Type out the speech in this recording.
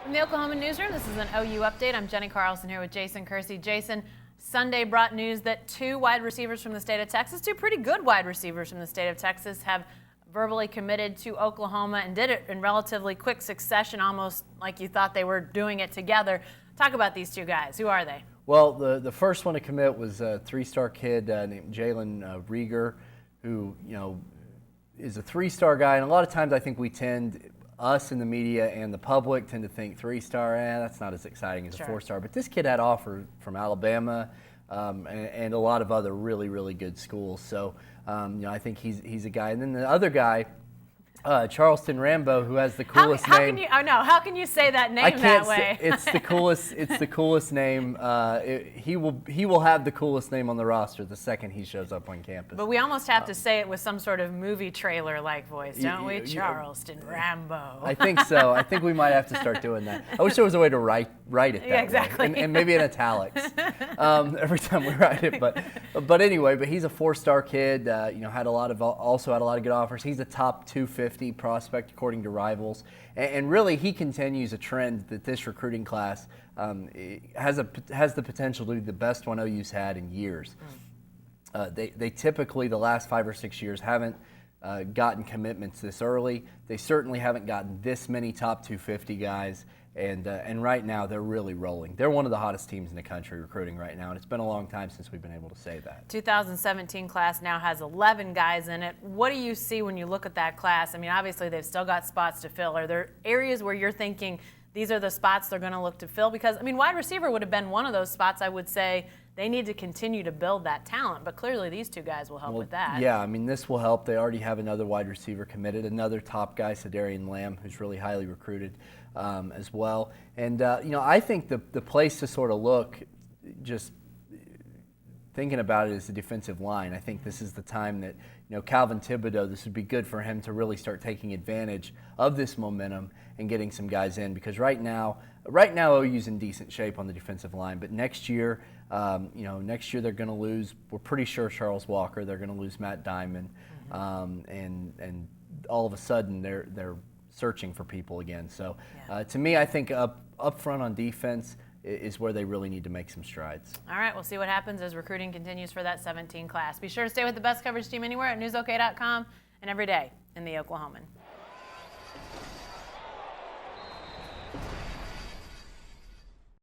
From the Oklahoma newsroom, this is an OU update. I'm Jenny Carlson here with Jason Kersey. Jason, Sunday brought news that two wide receivers from the state of Texas, two pretty good wide receivers from the state of Texas, have verbally committed to Oklahoma and did it in relatively quick succession, almost like you thought they were doing it together. Talk about these two guys. Who are they? Well, the first one to commit was a three-star kid named Jalen Rieger, who is a three-star guy. And a lot of times I think us in the media and the public tend to think three-star, that's not as exciting as a four-star. But this kid had offers from Alabama and a lot of other really, really good schools. So, I think he's a guy. And then the other guy, Charleston Rambo, who has the coolest name. How can you say that name that way? It's the coolest. It's the coolest name. He will have the coolest name on the roster the second he shows up on campus. But we almost have to say it with some sort of movie trailer-like voice, don't we? Charleston Rambo. I think so. I think we might have to start doing that. I wish there was a way to write it that exactly. way, and maybe in italics every time we write it. But anyway, he's a four-star kid. Had a lot of good offers. He's a top 250 prospect according to Rivals, and really he continues a trend that this recruiting class has the potential to be the best one OU's had in years. They typically, the last 5 or 6 years, haven't gotten commitments this early. They certainly haven't gotten this many top 250 guys. And right now they're really rolling. They're one of the hottest teams in the country recruiting right now, and it's been a long time since we've been able to say that. 2017 class now has 11 guys in it. What do you see when you look at that class? I mean, obviously they've still got spots to fill. Are there areas where you're thinking these are the spots they're going to look to fill? Because, I mean, wide receiver would have been one of those spots. I would say they need to continue to build that talent, but clearly these two guys will help with that. Yeah, I mean, this will help. They already have another wide receiver committed, another top guy, Cedarian Lamb, who's really highly recruited as well. And, I think the place to sort of look, just thinking about it, is the defensive line. I think this is the time that, Calvin Thibodeau, this would be good for him to really start taking advantage of this momentum and getting some guys in, because right now OU's in decent shape on the defensive line, but next year, they're going to lose, we're pretty sure, Charles Walker. They're going to lose Matt Diamond, and all of a sudden they're searching for people again. So to me, I think up front on defense is where they really need to make some strides. All right, we'll see what happens as recruiting continues for that 17 class. Be sure to stay with the best coverage team anywhere at newsok.com and every day in the Oklahoman.